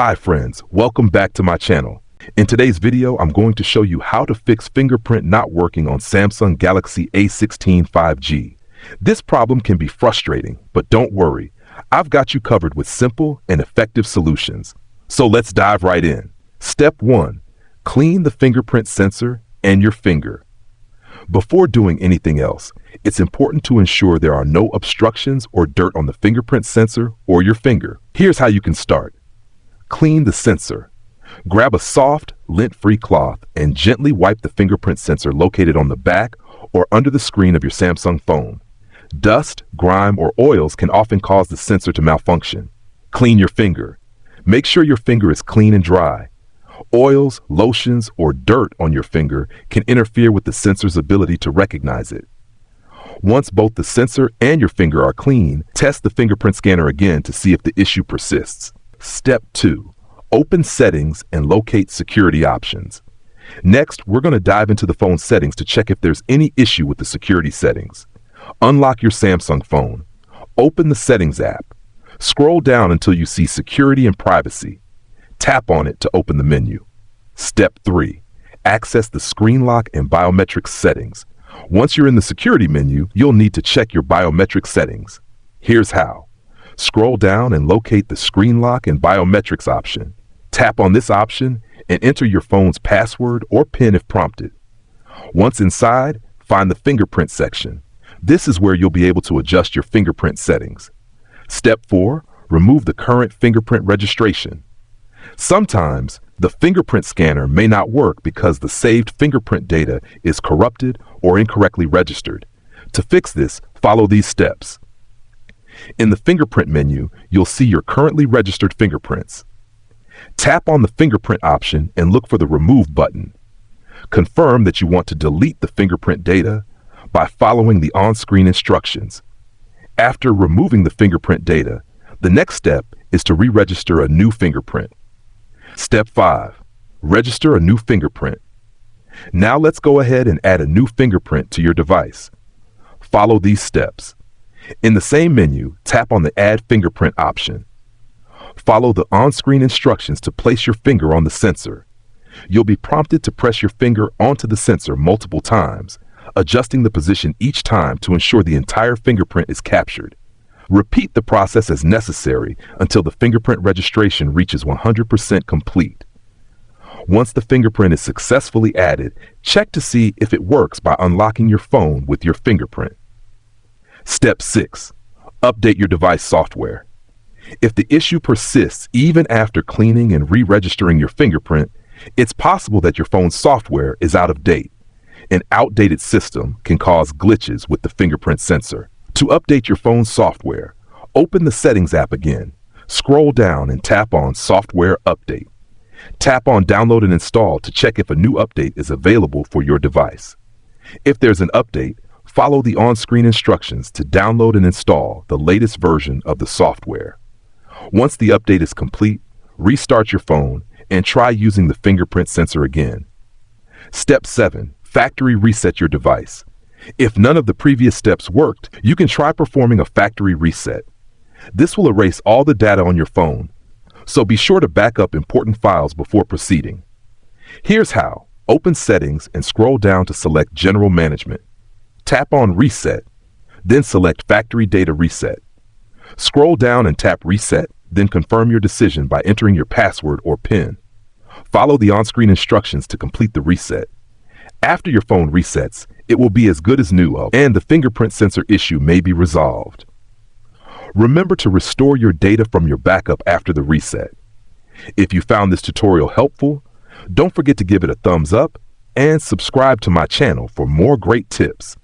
Hi friends, welcome back to my channel. In today's video, I'm going to show you how to fix fingerprint not working on Samsung Galaxy A16 5G. This problem can be frustrating, but don't worry. I've got you covered with simple and effective solutions. So let's dive right in. Step 1. Clean the fingerprint sensor and your finger. Before doing anything else, it's important to ensure there are no obstructions or dirt on the fingerprint sensor or your finger. Here's how you can start. Clean the sensor. Grab a soft, lint-free cloth and gently wipe the fingerprint sensor located on the back or under the screen of your Samsung phone. Dust, grime, or oils can often cause the sensor to malfunction. Clean your finger. Make sure your finger is clean and dry. Oils, lotions, or dirt on your finger can interfere with the sensor's ability to recognize it. Once both the sensor and your finger are clean, test the fingerprint scanner again to see if the issue persists. Step 2. Open Settings and locate security options. Next, we're going to dive into the phone settings to check if there's any issue with the security settings. Unlock your Samsung phone. Open the Settings app. Scroll down until you see Security and Privacy. Tap on it to open the menu. Step 3. Access the screen lock and biometric settings. Once you're in the security menu, you'll need to check your biometric settings. Here's how. Scroll down and locate the screen lock and biometrics option. Tap on this option and enter your phone's password or PIN if prompted. Once inside, find the fingerprint section. This is where you'll be able to adjust your fingerprint settings. Step 4. Remove the current fingerprint registration. Sometimes, the fingerprint scanner may not work because the saved fingerprint data is corrupted or incorrectly registered. To fix this, follow these steps. In the fingerprint menu, you'll see your currently registered fingerprints. Tap on the fingerprint option and look for the Remove button. Confirm that you want to delete the fingerprint data by following the on-screen instructions. After removing the fingerprint data, the next step is to re-register a new fingerprint. Step 5. Register a new fingerprint. Now let's go ahead and add a new fingerprint to your device. Follow these steps. In the same menu, tap on the Add Fingerprint option. Follow the on-screen instructions to place your finger on the sensor. You'll be prompted to press your finger onto the sensor multiple times, adjusting the position each time to ensure the entire fingerprint is captured. Repeat the process as necessary until the fingerprint registration reaches 100% complete. Once the fingerprint is successfully added, check to see if it works by unlocking your phone with your fingerprint. Step 6. Update your device software. If the issue persists even after cleaning and re-registering your fingerprint, it's possible that your phone's software is out of date. An outdated system can cause glitches with the fingerprint sensor. To update your phone's software, open the Settings app again. Scroll down and tap on Software Update. Tap on Download and Install to check if a new update is available for your device. If there's an update, follow the on-screen instructions to download and install the latest version of the software. Once the update is complete, restart your phone and try using the fingerprint sensor again. Step 7. Factory reset your device. If none of the previous steps worked, you can try performing a factory reset. This will erase all the data on your phone, so be sure to back up important files before proceeding. Here's how. Open Settings and scroll down to select General Management. Tap on Reset, then select Factory Data Reset. Scroll down and tap Reset, then confirm your decision by entering your password or PIN. Follow the on-screen instructions to complete the reset. After your phone resets, it will be as good as new, and the fingerprint sensor issue may be resolved. Remember to restore your data from your backup after the reset. If you found this tutorial helpful, don't forget to give it a thumbs up and subscribe to my channel for more great tips.